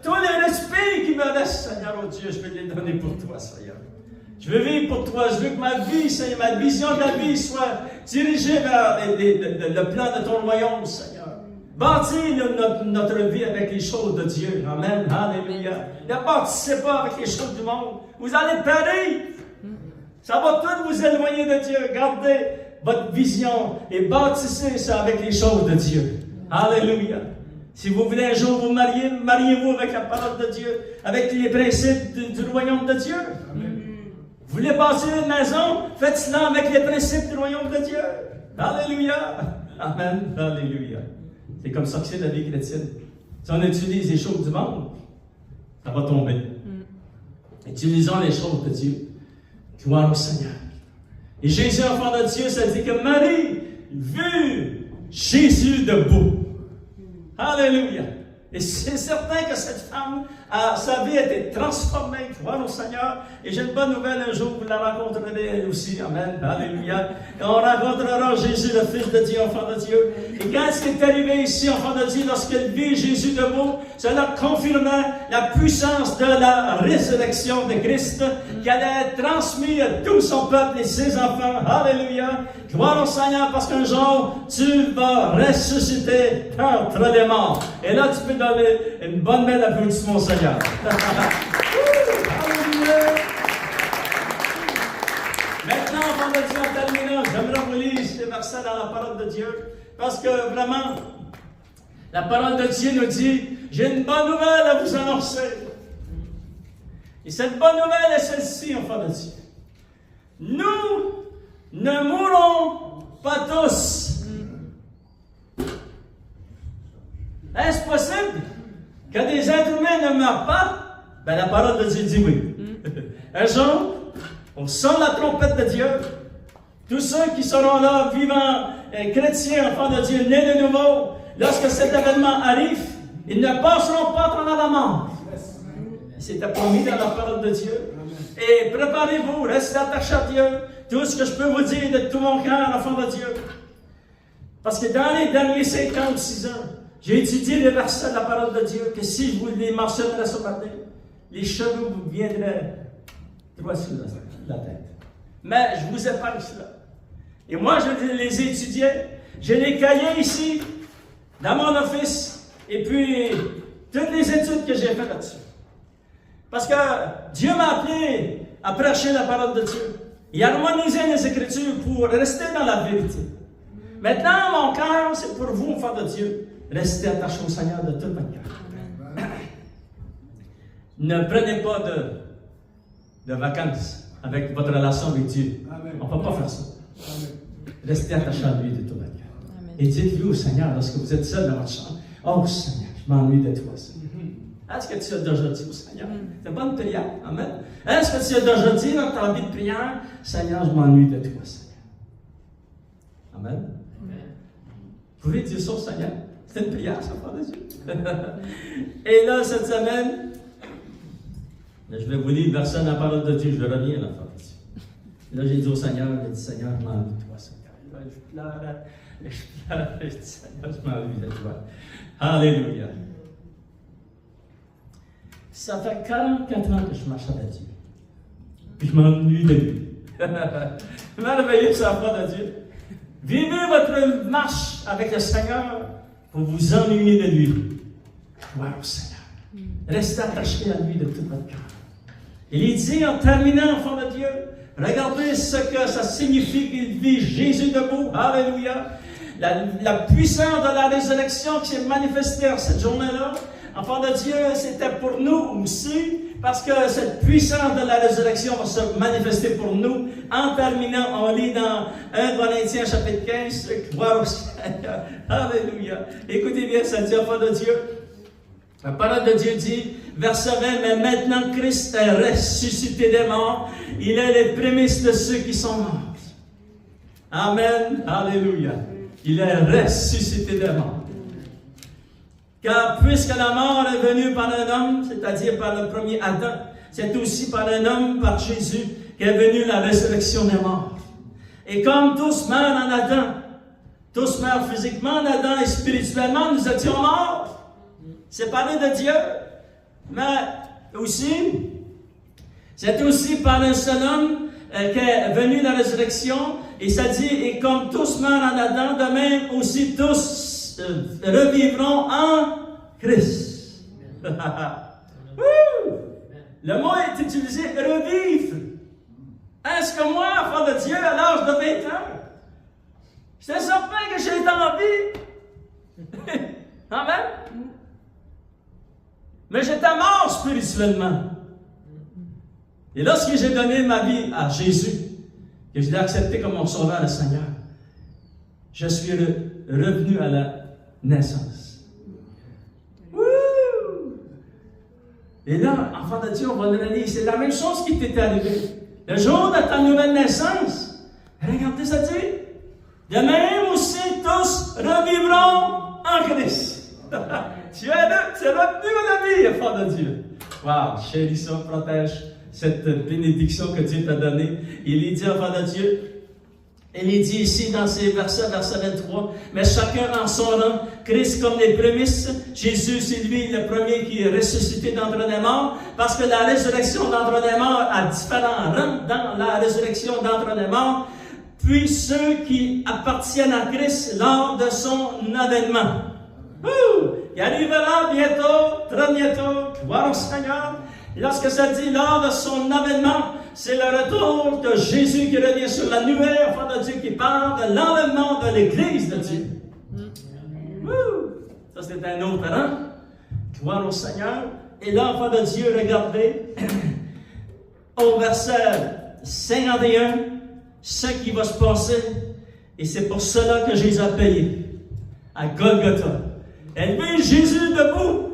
tous les respects qui me restent, Seigneur, oh Dieu, je vais les donner pour toi, Seigneur. Je veux vivre pour toi, je veux que ma vie, Seigneur, ma vision de la vie soit dirigée vers le plan de ton royaume, Seigneur. Bâtis notre vie avec les choses de Dieu. Amen. Alléluia. Ne bâtissez pas avec les choses du monde. Vous allez périr. Ça va tout vous éloigner de Dieu. Gardez votre vision et bâtissez ça avec les choses de Dieu. Alléluia. Si vous voulez un jour vous marier, mariez-vous avec la parole de Dieu, avec les principes du royaume de Dieu. Amen. Vous voulez bâtir une maison, faites cela avec les principes du royaume de Dieu. Alléluia. Amen. Alléluia. C'est comme ça que c'est la vie chrétienne. Si on utilise les choses du monde, ça va tomber. Utilisons les choses de Dieu. Gloire au Seigneur. Et Jésus, enfant de Dieu, ça dit que Marie vit Jésus debout. Alléluia. Et c'est certain que cette femme, sa vie a été transformée. Gloire au Seigneur. Et j'ai une bonne nouvelle, un jour, vous la rencontrerez elle aussi. Amen. Alléluia. Et on rencontrera Jésus, le Fils de Dieu, enfant de Dieu. Et quand ce qui est arrivé ici, enfant de Dieu, lorsqu'elle vit Jésus debout, cela confirmait la puissance de la résurrection de Christ, qui allait être transmise à tout son peuple et ses enfants. Alléluia. Gloire au Seigneur, parce qu'un jour, tu vas ressusciter entre les morts. Et là, tu peux donner une bonne main d'applaudissement au Seigneur. Alléluia. Maintenant, enfant de Dieu, en terminant, j'aimerais vous lire ces versets dans la parole de Dieu. Parce que vraiment, la parole de Dieu nous dit, j'ai une bonne nouvelle à vous annoncer. Et cette bonne nouvelle est celle-ci, enfant de Dieu. Nous ne mourrons pas tous. Est-ce possible que des êtres humains ne meurent pas? Ben, la parole de Dieu dit oui. Un jour, au son de la trompette de Dieu, tous ceux qui seront là, vivants, chrétiens, enfants de Dieu, nés de nouveau, lorsque cet événement arrive, ils ne passeront pas dans la mort. C'était promis dans la parole de Dieu. Et préparez-vous, restez attachés à Dieu. Tout ce que je peux vous dire de tout mon cœur, enfants de Dieu. Parce que dans les derniers 56 ans, j'ai étudié les versets de la parole de Dieu, que si je vous les mentionnerais ce matin, les cheveux vous viendraient droit sur la tête. Mais je vous épargne cela. Et moi, je les étudiais, j'ai les cahiers ici, dans mon office, et puis toutes les études que j'ai faites là-dessus. Parce que Dieu m'a appelé à prêcher la parole de Dieu et à harmoniser les Écritures pour rester dans la vérité. Maintenant, mon cœur, c'est pour vous, enfants de Dieu, restez attachés au Seigneur de tout votre cœur. Ne prenez pas de vacances avec votre relation avec Dieu. On ne peut pas faire ça. Restez attachés à lui de tout votre cœur. Et dites-lui au Seigneur, lorsque vous êtes seul dans votre chambre, « Oh Seigneur, je m'ennuie de toi, Seigneur. » Est-ce que tu as déjà dit au Seigneur? C'est une bonne prière. Amen. Est-ce que tu as déjà dit dans ta vie de prière, Seigneur, je m'ennuie de toi, Seigneur? Amen. Vous pouvez dire ça au Seigneur? C'est une prière, ça, pas de Dieu. Et là, cette semaine, je vais vous lire le verset dans la parole de Dieu, je reviens à la parole de Dieu. Là, j'ai dit au Seigneur, j'ai dit, Seigneur, je m'ennuie de toi, Seigneur. Là, je dis, Seigneur, je m'ennuie de toi. Alléluia. Ça fait 44 ans que je marche avec Dieu. Puis je m'ennuie de lui. Merveilleux, ça va de Dieu. Vivez votre marche avec le Seigneur pour vous ennuyer de lui. Gloire au Seigneur. Restez attachés à lui de tout votre cœur. Il dit en terminant, enfant de Dieu, regardez ce que ça signifie qu'il vit Jésus debout. Alléluia. La puissance de la résurrection qui s'est manifestée en cette journée-là, enfant de Dieu, c'était pour nous aussi, parce que cette puissance de la résurrection va se manifester pour nous. En terminant, on lit dans 1 Corinthiens chapitre 15, gloire au Seigneur. Alléluia. Écoutez bien, ça dit, enfant de Dieu. La parole de Dieu dit, verset 20, mais maintenant Christ est ressuscité des morts. Il est les prémices de ceux qui sont morts. Amen. Alléluia. Il est ressuscité des morts. Car puisque la mort est venue par un homme, c'est-à-dire par le premier Adam, c'est aussi par un homme, par Jésus, qu'est venue la résurrection des morts. Et comme tous meurent en Adam, tous meurent physiquement en Adam et spirituellement, nous étions morts. Séparés de Dieu, mais aussi, c'est aussi par un seul homme qu'est venue la résurrection, et ça dit, et comme tous meurent en Adam, de même aussi tous revivront en Christ. Le mot est utilisé, revivre. Est-ce que moi, enfant de Dieu, à l'âge de 20 ans, j'étais certain que j'étais en vie? Amen? Mais j'étais mort spirituellement. Et lorsque j'ai donné ma vie à Jésus, que je l'ai accepté comme mon sauveur et Seigneur, je suis revenu à la naissance. Wouh! Et là, enfant de Dieu, on va le relire. C'est la même chose qui t'est arrivé. Le jour de ta nouvelle naissance, regardez ça dit, de même aussi tous revivront en Christ. Tu es revenu à la vie, enfant de Dieu. Wow, chérissons, protège cette bénédiction que Dieu t'a donnée. Il dit, enfant de Dieu, il dit ici dans ces versets, verset 23, mais chacun en son rang, Christ comme les prémices, Jésus c'est lui le premier qui est ressuscité d'entre les morts, parce que la résurrection d'entre les morts a différents rangs dans la résurrection d'entre les morts, puis ceux qui appartiennent à Christ lors de son avènement. Il arrivera bientôt, très bientôt, gloire au Seigneur. Lorsque ça dit lors de son avènement, c'est le retour de Jésus qui revient sur la nouvelle enfant de Dieu qui parle de l'enlèvement de l'Église de Dieu. Ça c'est un autre rang. Gloire au Seigneur. Et l'enfant de Dieu, regardez, au verset 51, ce qui va se passer, et c'est pour cela que Jésus a payé à Golgotha. Élever Jésus debout,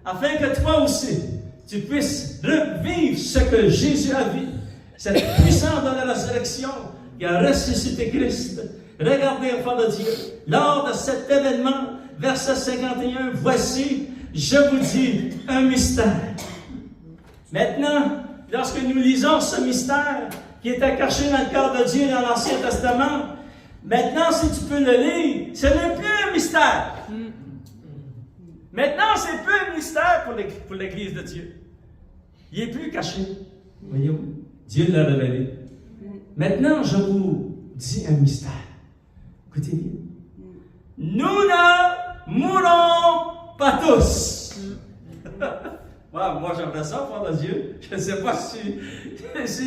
afin que toi aussi, tu puisses revivre ce que Jésus a vu, cette puissance de la résurrection qui a ressuscité Christ. Regardez, enfants de Dieu, lors de cet événement, verset 51, voici, je vous dis un mystère. Maintenant, lorsque nous lisons ce mystère qui était caché dans le cœur de Dieu dans l'Ancien Testament, maintenant, si tu peux le lire, ce n'est plus un mystère. Maintenant, c'est plus un mystère pour l'Église de Dieu. Il n'est plus caché. Voyez-vous, Dieu l'a révélé. Maintenant, je vous dis un mystère. Écoutez bien. Nous ne mourrons pas tous. Wow, moi, j'aimerais ça, enfant de Dieu. Je ne sais pas si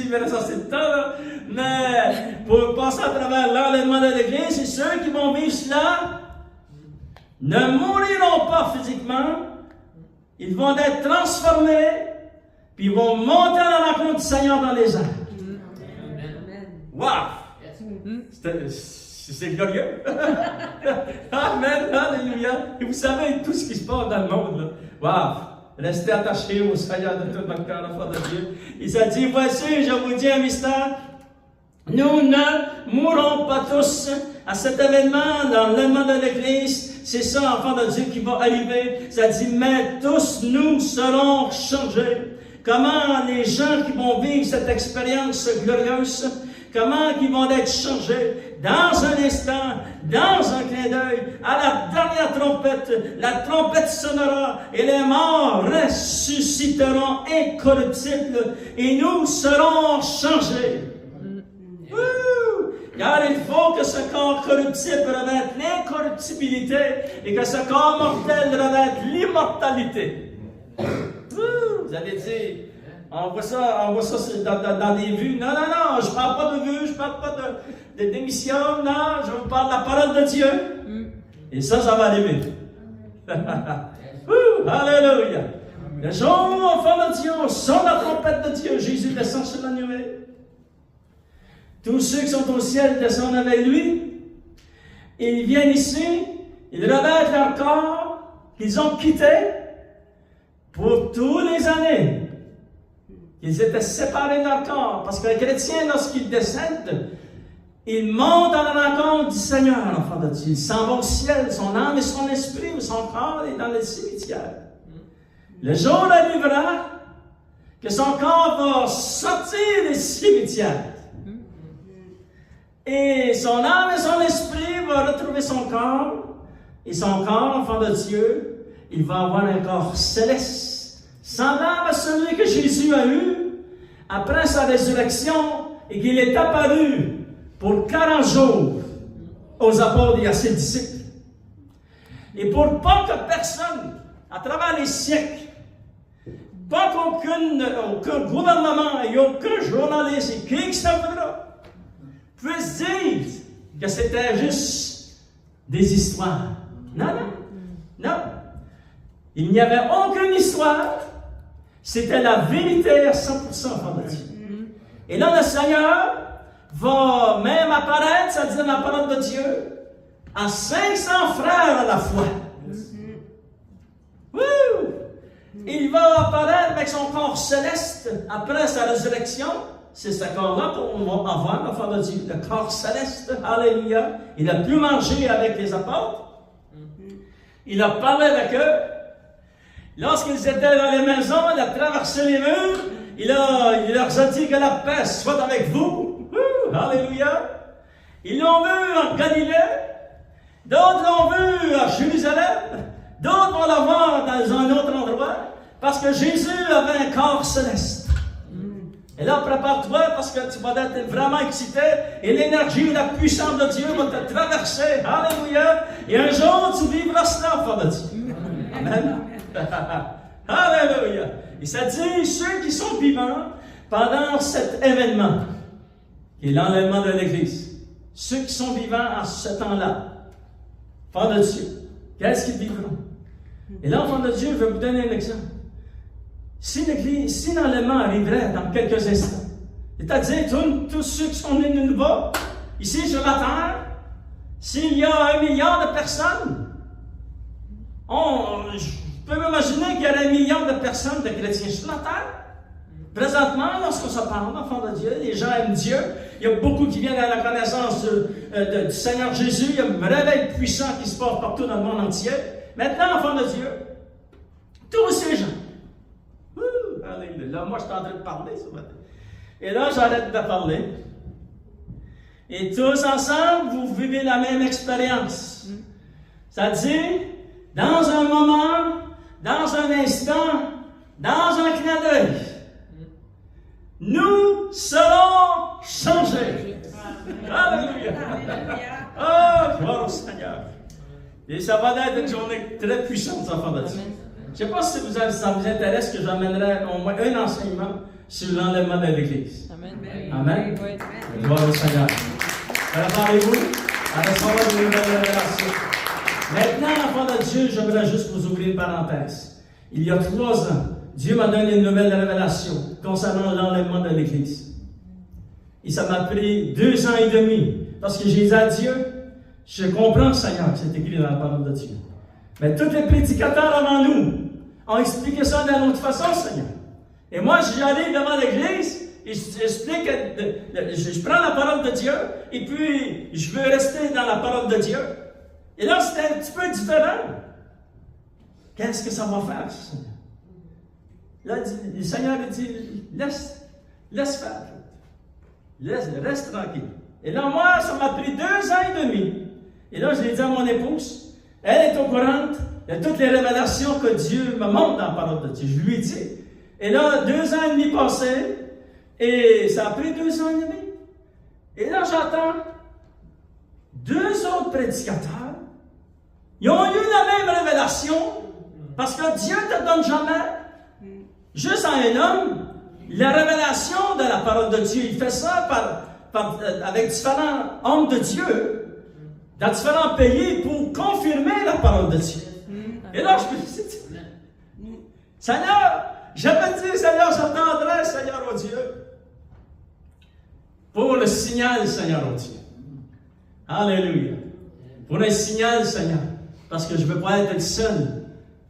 me reste assez de temps, là, mais pour passer à travers l'enlèvement de l'Église, c'est ceux qui vont vivre cela ne mouriront pas physiquement, ils vont être transformés, puis ils vont monter à la rencontre du Seigneur dans les airs. Wow! C'est glorieux! Amen! Alléluia! Et vous savez tout ce qui se passe dans le monde, là. Wow! Restez attachés au Seigneur de tout votre cœur, enfant de Dieu. Il a dit, voici, je vous dis un mystère. Nous ne mourrons pas tous à cet événement, dans l'enlèvement de l'Église. C'est ça, enfant de Dieu, qui va arriver. Ça dit, mais tous nous serons changés. Comment les gens qui vont vivre cette expérience glorieuse, comment ils vont être changés dans un instant, dans un clin d'œil, à la dernière trompette, la trompette sonnera et les morts ressusciteront incorruptibles et nous serons changés. Car il faut que ce corps corruptible revête l'incorruptibilité et que ce corps mortel revête l'immortalité. Vous allez dire, on voit ça dans des vues. Non, je ne parle pas de vues, je ne parle pas d'émissions, non, je vous parle de la parole de Dieu. Et ça va arriver. Alléluia. Le jour où enfants de Dieu, on sent la trompette de Dieu, Jésus descend sur la nuée. Tous ceux qui sont au ciel descendent avec lui. Ils viennent ici, ils revêtent leur corps qu'ils ont quitté pour toutes les années. Ils étaient séparés de leur corps. Parce que les chrétiens, lorsqu'ils descendent, ils montent à la rencontre du Seigneur, l'enfant de Dieu. Ils s'en vont au ciel, son âme et son esprit, mais son corps est dans le cimetière. Le jour arrivera que son corps va sortir des cimetières. Et son âme et son esprit vont retrouver son corps. Et son corps, enfant de Dieu, il va avoir un corps céleste, semblable à celui que Jésus a eu après sa résurrection et qu'il est apparu pour 40 jours aux apôtres et à ses disciples. Et pour pas que personne, à travers les siècles, pas qu'aucun gouvernement et aucun journaliste et qui que ça voudra puisse dire que c'était juste des histoires. Non. Il n'y avait aucune histoire. C'était la vérité à 100%, enfant de Dieu. Et là, le Seigneur va même apparaître, ça dit dans la parole de Dieu, à 500 frères à la fois. Il va apparaître avec son corps céleste après sa résurrection. C'est ce corps-là qu'on va avoir, l'enfant de Dieu, le corps céleste. Alléluia. Il a pu manger avec les apôtres. Il a parlé avec eux. Lorsqu'ils étaient dans les maisons, il a traversé les murs. Il leur a dit que la paix soit avec vous. Alléluia. Ils l'ont vu en Galilée. D'autres l'ont vu à Jérusalem. D'autres vont la voir dans un autre endroit. Parce que Jésus avait un corps céleste. Et là, prépare-toi parce que tu vas être vraiment excité et l'énergie et la puissance de Dieu va te traverser. Alléluia. Et un jour, tu vivras cela, enfant de Dieu. Amen. Alléluia. Et ça dit, ceux qui sont vivants pendant cet événement, qui est l'enlèvement de l'Église, ceux qui sont vivants à ce temps-là, enfant de Dieu, qu'est-ce qu'ils vivront? Et là, enfant de Dieu, je vais vous donner un exemple. Si l'enlèvement arriverait dans quelques instants, c'est-à-dire tous ceux qui sont nés de nouveau, ici sur la terre, s'il y a 1 milliard de personnes, je peux m'imaginer qu'il y aurait 1 milliard de personnes, de chrétiens sur la terre. Présentement, lorsqu'on se parle d'enfants de Dieu, les gens aiment Dieu, il y a beaucoup qui viennent à la connaissance du Seigneur Jésus, il y a un réveil puissant qui se passe partout dans le monde entier. Maintenant, enfants de Dieu, tous ces gens, là, moi, je suis en train de parler ce matin. Et là, j'arrête de parler. Et tous ensemble, vous vivez la même expérience. Ça dit, dans un moment, dans un instant, dans un clin d'œil, nous serons changés. Alléluia. Oh, gloire au Seigneur. Et ça va être une journée très puissante, enfants de Dieu. Je ne sais pas si ça vous intéresse que j'amènerai au moins un enseignement sur l'enlèvement de l'Église. Amen. Gloire au Seigneur. Préparez-vous à recevoir de nouvelles révélations. Maintenant, enfants de Dieu, j'aimerais juste vous ouvrir une parenthèse. Il y a 3 ans, Dieu m'a donné une nouvelle révélation concernant l'enlèvement de l'Église. Et ça m'a pris 2 ans et demi. Parce que j'ai dit à Dieu, je comprends, Seigneur, que c'est écrit dans la parole de Dieu. Mais tous les prédicateurs avant nous ont expliqué ça d'une autre façon, Seigneur. Et moi, j'arrive devant l'Église et j'explique, je prends la parole de Dieu et puis je veux rester dans la parole de Dieu. Et là, c'était un petit peu différent. Qu'est-ce que ça va faire, Seigneur? Là, le Seigneur a dit, laisse faire. Reste tranquille. Et là, moi, ça m'a pris 2 ans et demi. Et là, je l'ai dit à mon épouse, elle est au courant de toutes les révélations que Dieu me montre dans la parole de Dieu. Je lui ai dit. Et là, 2 ans et demi passés, et ça a pris 2 ans et demi. Et là, j'entends 2 autres prédicateurs, ils ont eu la même révélation, parce que Dieu ne te donne jamais, juste à un homme, la révélation de la parole de Dieu. Il fait ça avec différents hommes de Dieu, dans différents pays, pour confirmer la parole de Dieu. Et là, je me dis, Seigneur, j'avais dit, Seigneur, j'attendrai, Seigneur, oh Dieu, pour le signal, Seigneur, oh Dieu. Alléluia. Pour un signal, Seigneur, parce que je ne veux pas être le seul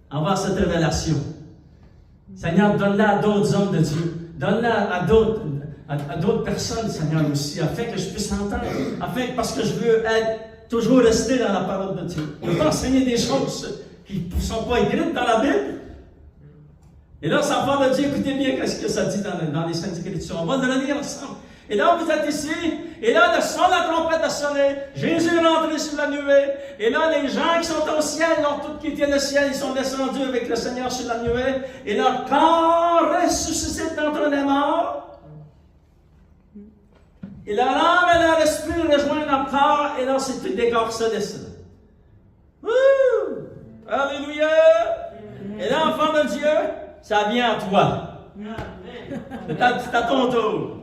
à avoir cette révélation. Seigneur, donne-la à d'autres hommes de Dieu. Donne-la à d'autres personnes, Seigneur, aussi, afin que je puisse entendre. Parce que je veux toujours rester dans la parole de Dieu. Je veux pas enseigner des choses qui ne sont pas écrites dans la Bible. Et là, sans part de Dieu, écoutez bien ce que ça dit dans les Saintes Écritures. On va le lire ensemble. Et là, vous êtes ici, et là, le son de la trompette a sonné, Jésus est rentré sur la nuée, et là, les gens qui sont au ciel, donc tous qui étaient au ciel, ils sont descendus avec le Seigneur sur la nuée, et leur corps ressuscite d'entre les morts, et leur âme et leur esprit rejoignent leur corps, et là, c'est tout des corps célestes. Alléluia! Et là, enfant de Dieu, ça vient à toi. C'est à ton tour.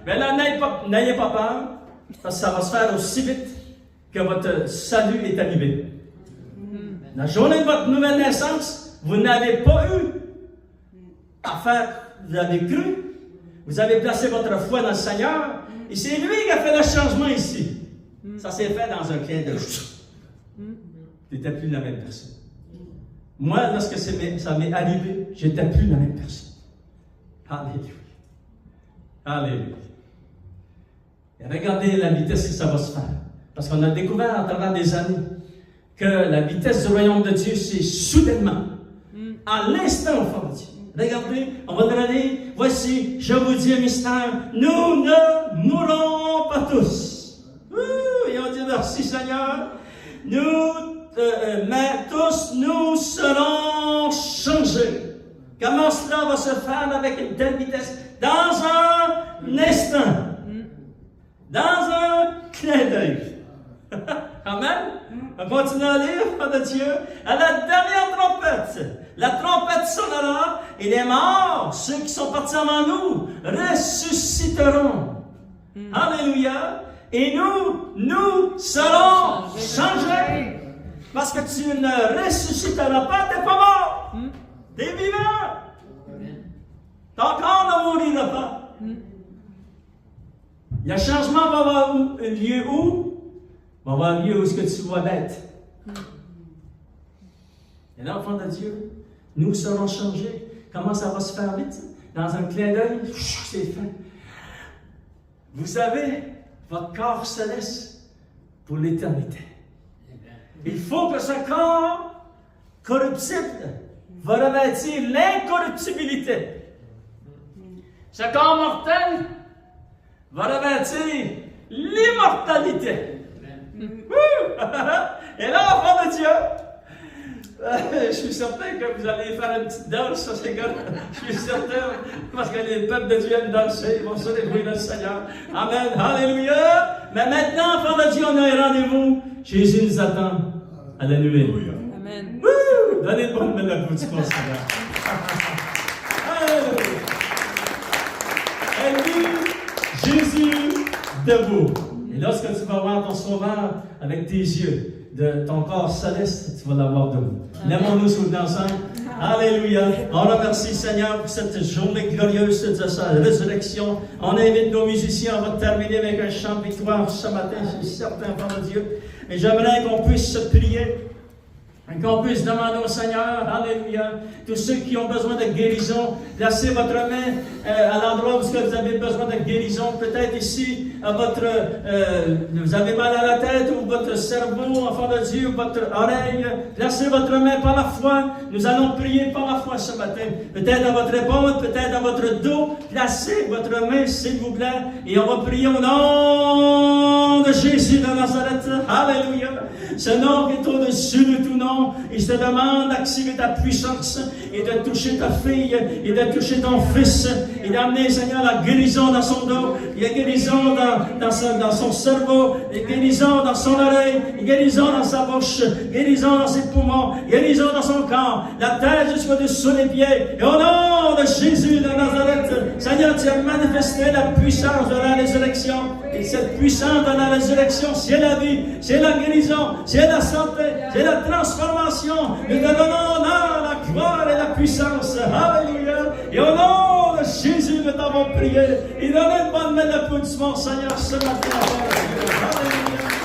Mais là, n'ayez pas peur, parce que ça va se faire aussi vite que votre salut est arrivé. La journée de votre nouvelle naissance, vous n'avez pas eu à faire, vous avez cru, vous avez placé votre foi dans le Seigneur, et c'est lui qui a fait le changement ici. Ça s'est fait dans un clin d'œil. Tu n'étais plus la même personne. Moi, lorsque ça m'est arrivé, je n'étais plus la même personne. Alléluia. Alléluia. Et regardez la vitesse que ça va se faire. Parce qu'on a découvert à travers des années que la vitesse du royaume de Dieu, c'est soudainement, à l'instant, enfant de Dieu. Regardez, on va demander, voici, je vous dis un mystère, nous ne mourrons pas tous. Et on dit merci Seigneur, mais tous nous serons changés. Comment cela va se faire avec une telle vitesse? Dans un instant. Dans un clin d'œil. Amen. On continue à lire, de Dieu. À la dernière trompette, la trompette sonnera et les morts, ceux qui sont partis avant nous, ressusciteront. Alléluia. Et nous serons changés. Parce que tu ne ressusciteras pas, tu n'es pas mort. Tu es vivant. Ton corps ne mourira pas. Le changement va avoir lieu où? Va avoir lieu où est-ce que tu vas être. Et là, enfant de Dieu, nous serons changés. Comment ça va se faire vite? Dans un clin d'œil, c'est fait. Vous savez, votre corps se laisse pour l'éternité. Il faut que ce corps corruptible va revêtir l'incorruptibilité. Ce corps mortel va revêtir l'immortalité. Et là, enfant de Dieu, je suis certain que vous allez faire une petite danse, ça c'est comme, je suis certain, parce que les peuples de Dieu aiment danser, ils vont se réjouir le Seigneur. Amen, alléluia. Mais maintenant, enfant de Dieu, on a un rendez-vous. Jésus nous attend à la nuée. Amen. Donnez une bonne main d'applaudissement, Seigneur. Et lui, Jésus debout. Et lorsque tu vas voir ton sauveur avec tes yeux, de ton corps céleste, tu vas l'avoir debout. Lèvons-nous soutenons ensemble. Alléluia. On remercie Seigneur pour cette journée glorieuse de sa résurrection. On invite nos musiciens, on va terminer avec un chant de victoire ce matin, je suis certain, enfant de Dieu. Et j'aimerais qu'on puisse se prier. Qu'on puisse demander au Seigneur, alléluia, tous ceux qui ont besoin de guérison, placez votre main à l'endroit où vous avez besoin de guérison, peut-être ici, vous avez mal à la tête, ou votre cerveau, enfant de Dieu, ou votre oreille, placez votre main par la foi, nous allons prier par la foi ce matin, peut-être à votre épaule, peut-être à votre dos, placez votre main, s'il vous plaît, et on va prier au nom de Jésus de Nazareth, alléluia, ce nom qui est au-dessus de tout nom. nom. Et je te demande d'activer ta puissance et de toucher ta fille et de toucher ton fils et d'amener, Seigneur, la guérison dans son dos, la guérison dans son cerveau, la guérison dans son oreille, la guérison dans sa bouche, guérison dans ses poumons, guérison dans son corps, la tête jusqu'au-dessous des pieds. Et au nom de Jésus de Nazareth, Seigneur, tu as manifesté la puissance de la résurrection. Et cette puissance de la résurrection, c'est la vie, c'est la guérison, c'est la santé, c'est la transformation. Nous te donnons la gloire et la puissance. Alléluia. Et au nom de Jésus, nous t'avons prié. Et donne une bonne main d'applaudissement, Seigneur, ce matin. Alléluia.